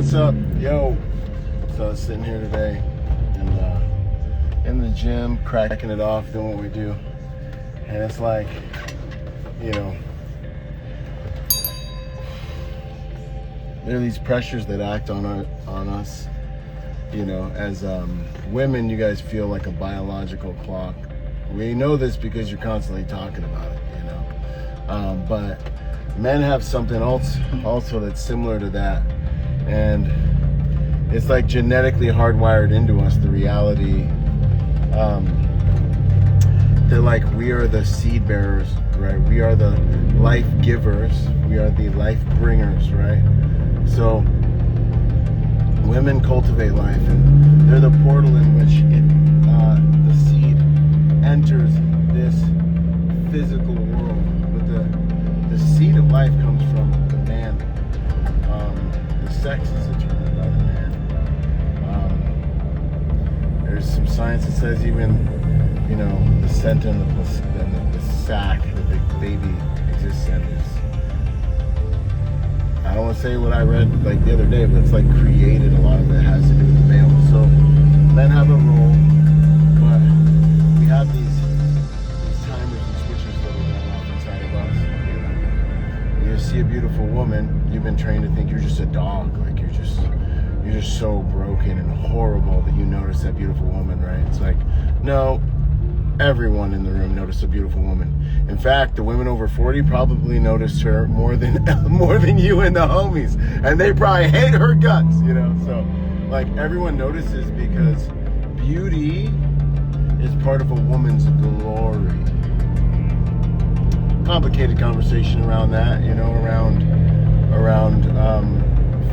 what's up? Yo. So I was sitting here today and in the gym, cracking it off, doing what we do. And it's like, you know, there are these pressures that act on us. You know, as women, you guys feel like a biological clock. We know this because you're constantly talking about it, you know. But men have something else also that's similar to that. And it's like genetically hardwired into us, the reality that like we are the seed bearers, right? We are the life givers. We are the life bringers, right? So women cultivate life, and they're the portal in which the seed enters this physical world. But the seed of life comes from the man. The sex is determined by the man. There's some science that says even, you know, the center and the sac that the baby exists in is, I don't want to say what I read like the other day, but it's like created. A lot of it has to do with the male. So men have a role, but we have these timers and switches that are going off inside of us. You know, you see a beautiful woman, you've been trained to think you're just a dog, like you're just so broken and horrible that you notice that beautiful woman, right? It's like, no, everyone in the room noticed a beautiful woman. In fact, the women over 40 probably noticed her more than you and the homies, and they probably hate her guts, you know. So like everyone notices because beauty is part of a woman's glory. Complicated conversation around that, you know, around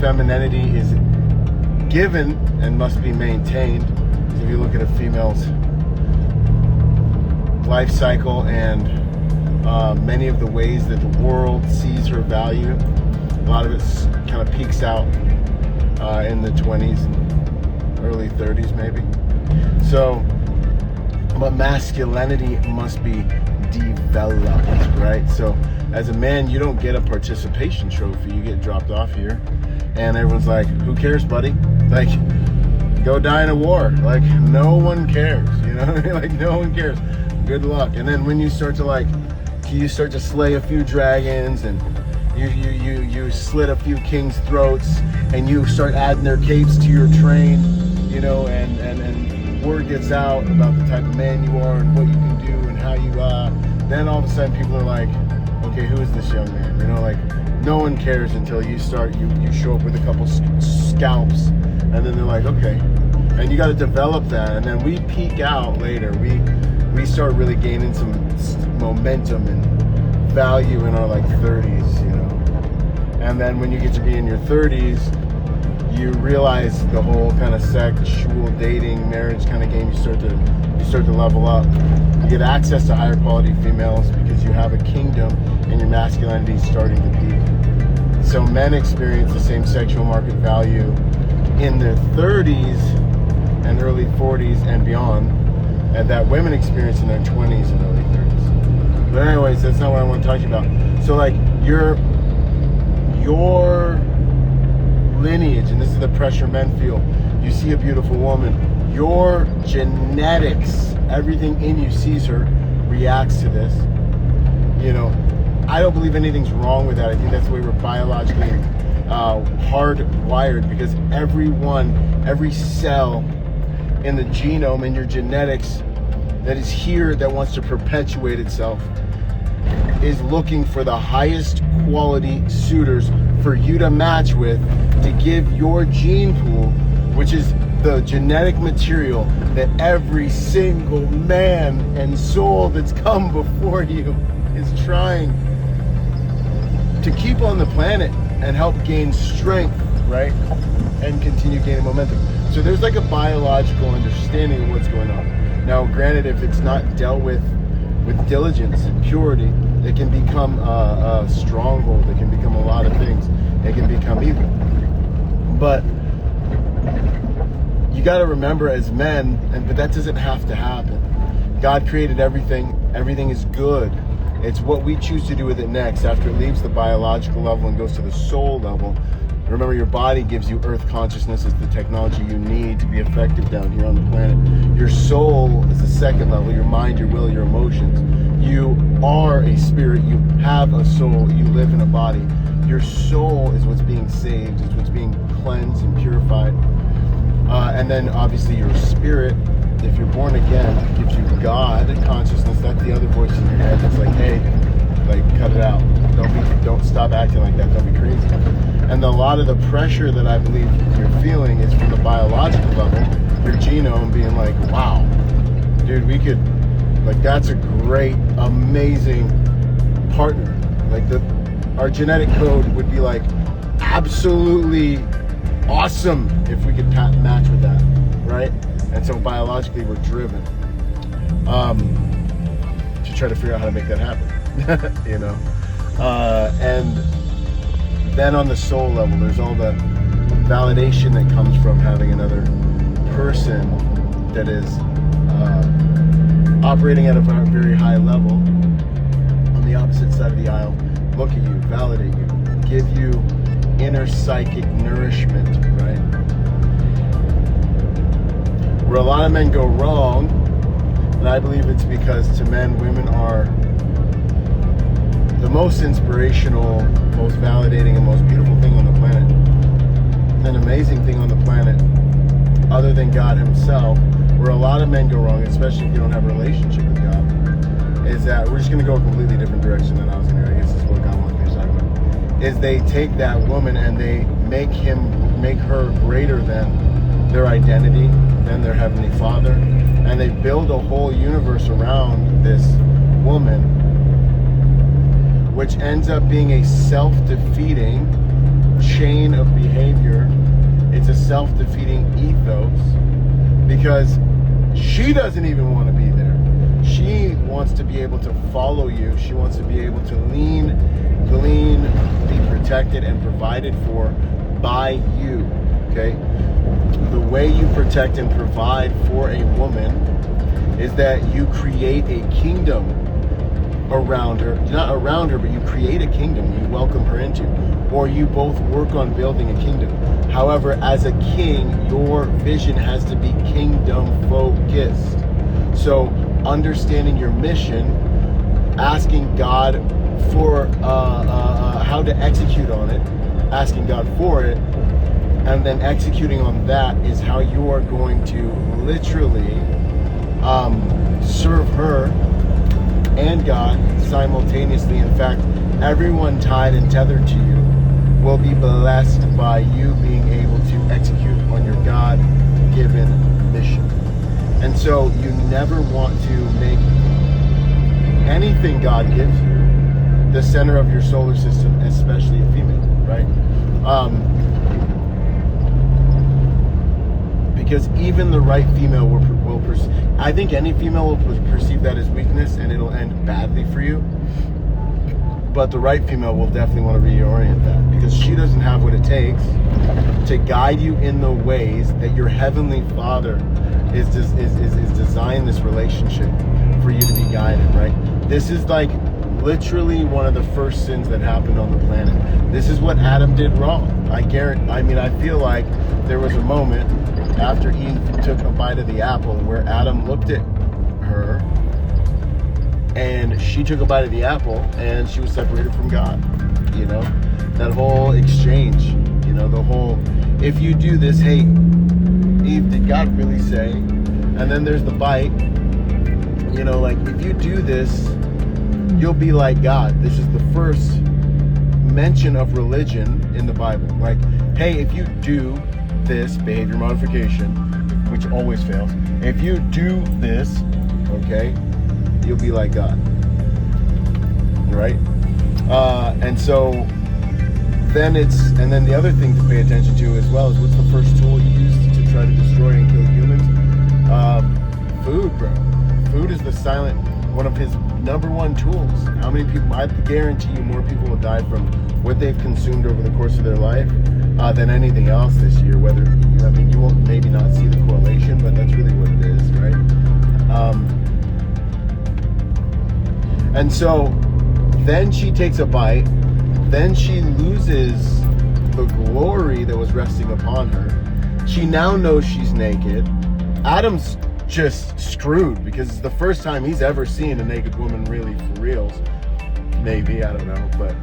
femininity is given and must be maintained. So if you look at a female's life cycle and many of the ways that the world sees her value, a lot of it kind of peaks out in the 20s and early 30s maybe. So, but masculinity must be developed, right? So as a man, you don't get a participation trophy, you get dropped off here and everyone's like, who cares, buddy? Like, go die in a war. Like, no one cares, you know? Like, no one cares. Good luck. And then when you start to slay a few dragons, and you slit a few kings' throats, and you start adding their capes to your train, you know, and word gets out about the type of man you are and what you can do and how you then all of a sudden people are like, okay, who is this young man? You know, like, no one cares until you show up with a couple scalps, and then they're like, okay. And you got to develop that, and then we peak out later. We start really gaining some momentum and value in our like 30s, you know. And then when you get to be in your 30s, you realize the whole kind of sexual dating, marriage kind of game. You start to level up. You get access to higher quality females because you have a kingdom and your masculinity is starting to peak. So men experience the same sexual market value in their 30s and early 40s and beyond, and that women experience in their 20s and early 30s. But anyways, that's not what I want to talk to you about. So like your lineage, and this is the pressure men feel. You see a beautiful woman, your genetics, everything in you sees her, reacts to this. You know, I don't believe anything's wrong with that. I think that's the way we're biologically hardwired, because every cell in the genome, in your genetics, that is here, that wants to perpetuate itself, is looking for the highest quality suitors for you to match with, to give your gene pool, which is the genetic material that every single man and soul that's come before you is trying to keep on the planet and help gain strength, right? And continue gaining momentum. So there's like a biological understanding of what's going on. Now, granted, if it's not dealt with diligence and purity, it can become a stronghold. It can become a lot of things. It can become evil. But you got to remember, as men, but that doesn't have to happen. God created everything. Everything is good. It's what we choose to do with it next after it leaves the biological level and goes to the soul level, Remember, your body gives you earth consciousness. It's the technology you need to be effective down here on the planet. Your soul is the second level, your mind, your will, your emotions. You are a spirit, you have a soul, you live in a body. Your soul is what's being saved, it's what's being cleansed and purified. And then obviously your spirit, if you're born again, gives you God consciousness. That's the other voice in your head that's like, hey, like, cut it out. Don't stop acting like that. Don't be crazy. And a lot of the pressure that I believe you're feeling is from the biological level, your genome being like, wow, dude, we could, like, that's a great, amazing partner. Like, our genetic code would be like absolutely awesome if we could match with that, right? And so biologically we're driven to try to figure out how to make that happen. You know, and then on the soul level, there's all the validation that comes from having another person that is operating at a very high level on the opposite side of the aisle, look at you, validate you, give you inner psychic nourishment, right? Where a lot of men go wrong, and I believe it's because to men, women are the most inspirational, most validating, and most beautiful thing on the planet. An amazing thing on the planet, other than God himself, where a lot of men go wrong, especially if you don't have a relationship with God, is that we're just going to go a completely different direction than I was going to. I guess this is what God wants me to talk about. Is they take that woman and they make her greater than their identity, than their Heavenly Father, and they build a whole universe around this woman, which ends up being a self-defeating chain of behavior. It's a self-defeating ethos because she doesn't even want to be there. She wants to be able to follow you. She wants to be able to glean, be protected and provided for by you, okay? The way you protect and provide for a woman is that you create a kingdom around her, not around her, but you create a kingdom you welcome her into, or you both work on building a kingdom. However, as a king, your vision has to be kingdom focused. So understanding your mission, asking God for how to execute on it, asking God for it, and then executing on that is how you are going to literally serve her and God simultaneously. In fact, everyone tied and tethered to you will be blessed by you being able to execute on your God-given mission. And so you never want to make anything God gives you the center of your solar system, especially a female, right? Because even the right female will I think any female will perceive that as weakness, and it'll end badly for you. But the right female will definitely want to reorient that, because she doesn't have what it takes to guide you in the ways that your Heavenly Father is designed this relationship for you to be guided, right? This is like literally one of the first sins that happened on the planet. This is what Adam did wrong. I feel like there was a moment after Eve took a bite of the apple where Adam looked at her and she took a bite of the apple and she was separated from God. You know, that whole exchange, you know, the whole, if you do this, hey, Eve, did God really say? And then there's the bite, you know, like, if you do this, you'll be like God. This is the first mention of religion in the Bible. Like, hey, if you do this, behavior modification, which always fails, if you do this, okay, you'll be like God, right? And so then and then the other thing to pay attention to as well is, what's the first tool you use to try to destroy and kill humans? Food, bro. Food is the silent, one of his number one tools. How many people, I guarantee you more people will die from what they've consumed over the course of their life than anything else this year. Whether, I mean, you won't maybe not see the correlation, but that's really what it is, right? And so then she takes a bite, then she loses the glory that was resting upon her. She now knows she's naked. Adam's just screwed because it's the first time he's ever seen a naked woman really for reals. Maybe, I don't know, but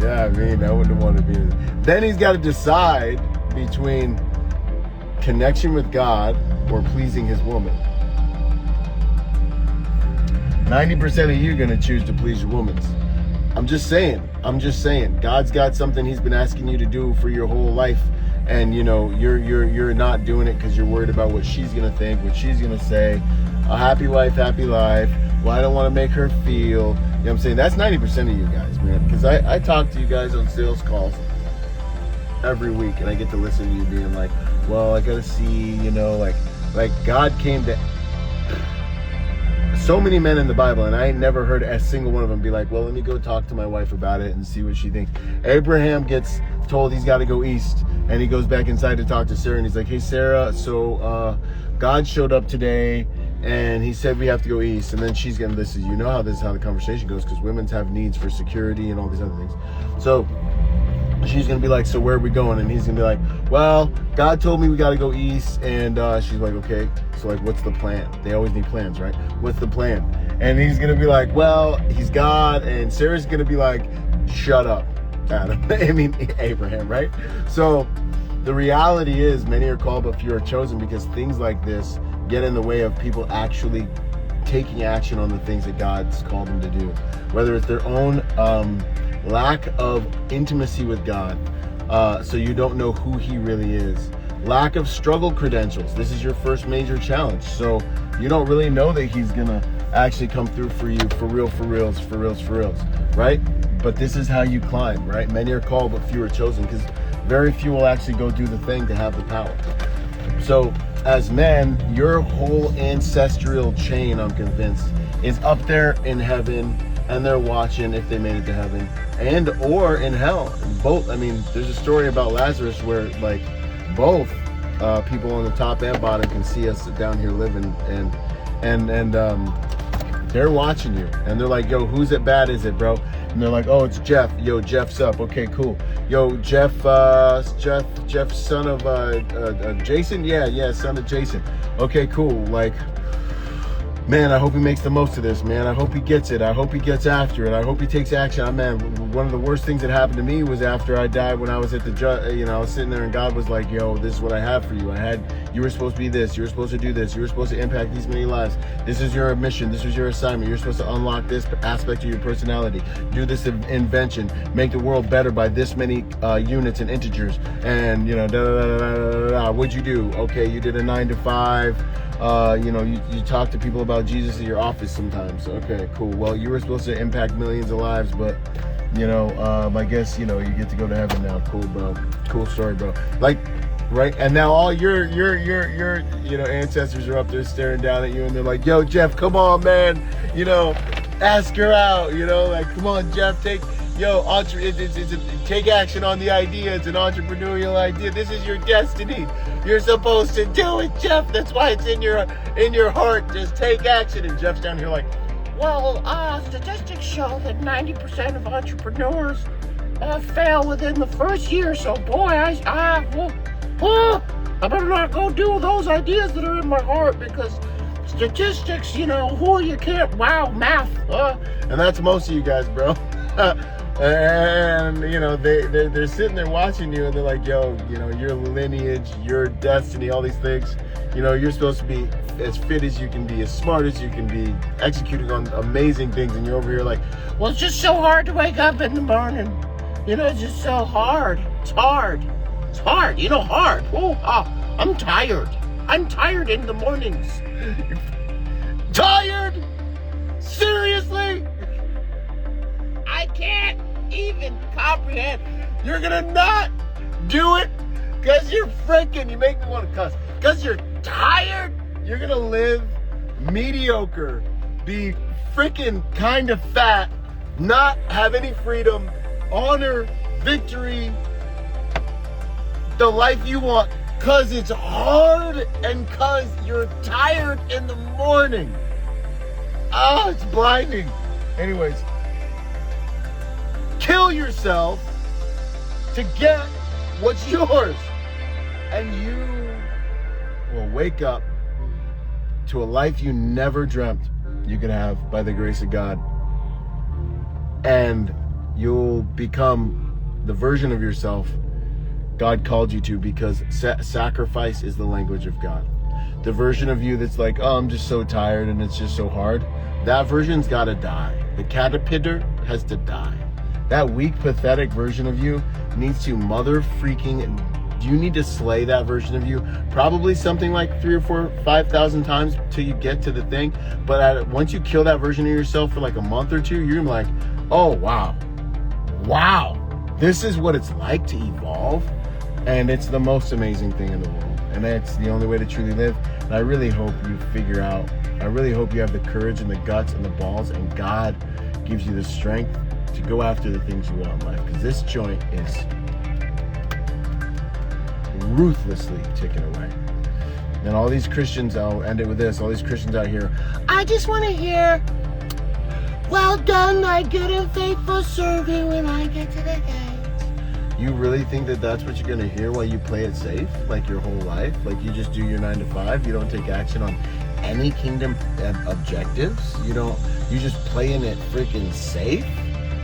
yeah, I mean, I wouldn't want to be. Then he's got to decide between connection with God or pleasing his woman. 90% of you are going to choose to please your woman. I'm just saying. God's got something he's been asking you to do for your whole life, and you know, you're not doing it because you're worried about what she's going to think, what she's going to say. A happy wife, happy life. Well, I don't want to make her feel. You know what I'm saying? That's 90% of you guys, man. Because I talk to you guys on sales calls every week, and I get to listen to you being like, well, I got to see, you know, like God came to so many men in the Bible, and I ain't never heard a single one of them be like, well, let me go talk to my wife about it and see what she thinks. Abraham gets told he's got to go east, and he goes back inside to talk to Sarah, and he's like, hey, Sarah, so God showed up today, and he said we have to go east. And then she's going to listen. You know how this is how the conversation goes, because women have needs for security and all these other things. So she's going to be like, so where are we going? And he's going to be like, well, God told me we got to go east. And she's like, okay, so like, what's the plan? They always need plans, right? What's the plan? And he's going to be like, well, he's God. And Sarah's going to be like, shut up, Adam. I mean, Abraham, right? So the reality is many are called, but few are chosen, because things like this get in the way of people actually taking action on the things that God's called them to do. Whether it's their own lack of intimacy with God, so you don't know who he really is. Lack of struggle credentials. This is your first major challenge. So you don't really know that he's gonna actually come through for you for reals, right? But this is how you climb, right? Many are called, but few are chosen, because very few will actually go do the thing to have the power. So as men, your whole ancestral chain, I'm convinced, is up there in heaven, and they're watching if they made it to heaven, and or in hell. Both. I mean, there's a story about Lazarus where like both people on the top and bottom can see us down here living, and they're watching you, and they're like, yo, who's it bad is it, bro? And they're like, oh, it's Jeff. Yo, Jeff's up. Okay, cool. Yo, Jeff, son of Jason? Yeah, son of Jason. Okay, cool. Like, man, I hope he makes the most of this, man. I hope he gets it. I hope he gets after it. I hope he takes action. Man, one of the worst things that happened to me was after I died, when I was at the, I was sitting there and God was like, yo, this is what I have for you. You were supposed to be this. You were supposed to do this. You were supposed to impact these many lives. This is your mission. This is your assignment. You're supposed to unlock this aspect of your personality. Do this invention. Make the world better by this many units and integers. And, what'd you do? Okay, you did a 9 to 5. You talk to people about Jesus in your office sometimes. Okay, cool. Well, you were supposed to impact millions of lives, but I guess you get to go to heaven now. Cool, bro. Cool story, bro. Like, right? And now all your ancestors are up there staring down at you, and they're like, yo, Jeff, come on, man. Ask her out. Like, come on, Jeff, take action on the idea. It's an entrepreneurial idea. This is your destiny. You're supposed to do it, Jeff. That's why it's in your heart. Just take action. And Jeff's down here like, well, statistics show that 90% of entrepreneurs fail within the first year. So, boy, I better not go do those ideas that are in my heart, because statistics, math. And that's most of you guys, bro. And they're sitting there watching you, and they're like, yo, your lineage, your destiny, all these things, you're supposed to be as fit as you can be, as smart as you can be, executing on amazing things, and you're over here like, well, it's just so hard to wake up in the morning. It's just so hard. It's hard. Hard. I'm tired. I'm tired in the mornings. Tired? Seriously? I can't even comprehend. You're gonna not do it because you make me want to cuss. Because you're tired. You're gonna live mediocre, be freaking kind of fat, not have any freedom, honor, victory, the life you want, because it's hard and because you're tired in the morning. Oh, it's blinding. Anyways, kill yourself to get what's yours. And you will wake up to a life you never dreamt you could have by the grace of God. And you'll become the version of yourself God called you to, because sacrifice is the language of God. The version of you that's like, oh, I'm just so tired and it's just so hard, that version's got to die. The caterpillar has to die. That weak, pathetic version of you needs to you need to slay that version of you. Probably something like 3,000 or 4,000, 5,000 times till you get to the thing. But once you kill that version of yourself for like a month or two, you're like, oh, wow, this is what it's like to evolve. And it's the most amazing thing in the world. And it's the only way to truly live. And I really hope you I really hope you have the courage and the guts and the balls, and God gives you the strength to go after the things you want in life. Because this joint is ruthlessly ticking away. And all these Christians, I'll end it with this, all these Christians out here, I just want to hear, well done, my good and faithful servant, when I get to the gates. You really think that that's what you're going to hear while you play it safe, like your whole life? Like you just do your 9 to 5, you don't take action on any kingdom objectives, you just playing it freaking safe?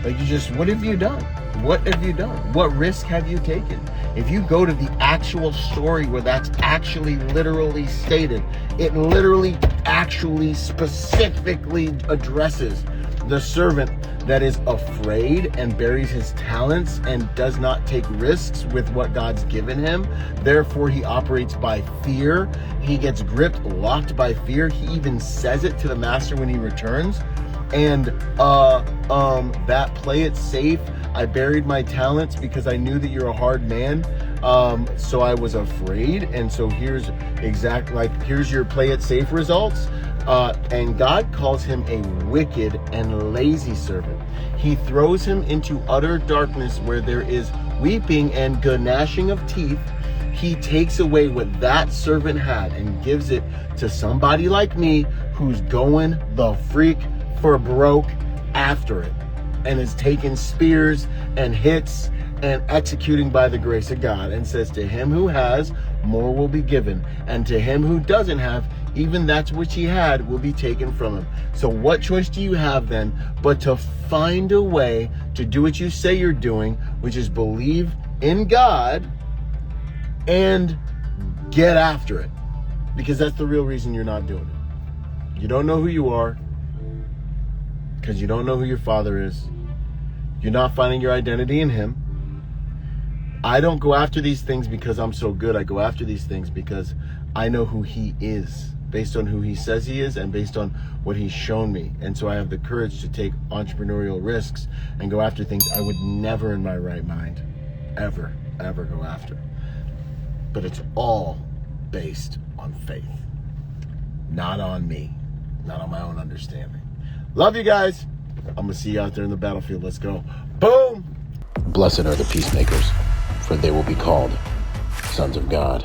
Like what have you done? What have you done? What risk have you taken? If you go to the actual story where that's actually literally stated, it literally actually specifically addresses the servant that is afraid and buries his talents and does not take risks with what God's given him. Therefore, he operates by fear. He gets gripped, locked by fear. He even says it to the master when he returns. And that play it safe, I buried my talents because I knew that you're a hard man. So I was afraid. And so here's your play it safe results. And God calls him a wicked and lazy servant. He throws him into utter darkness where there is weeping and gnashing of teeth. He takes away what that servant had and gives it to somebody like me who's going the freak for broke after it, and is taking spears and hits and executing by the grace of God, and says, to him who has, more will be given, and to him who doesn't have, even that which he had will be taken from him. So what choice do you have then but to find a way to do what you say you're doing, which is believe in God and get after it? Because that's the real reason you're not doing it. You don't know who you are because you don't know who your Father is. You're not finding your identity in him. I don't go after these things because I'm so good. I go after these things because I know who he is, based on who he says he is and based on what he's shown me. And so I have the courage to take entrepreneurial risks and go after things I would never in my right mind ever go after. But it's all based on faith, not on me, not on my own understanding. Love you guys. I'm going to see you out there in the battlefield. Let's go. Boom. Blessed are the peacemakers, for they will be called sons of God.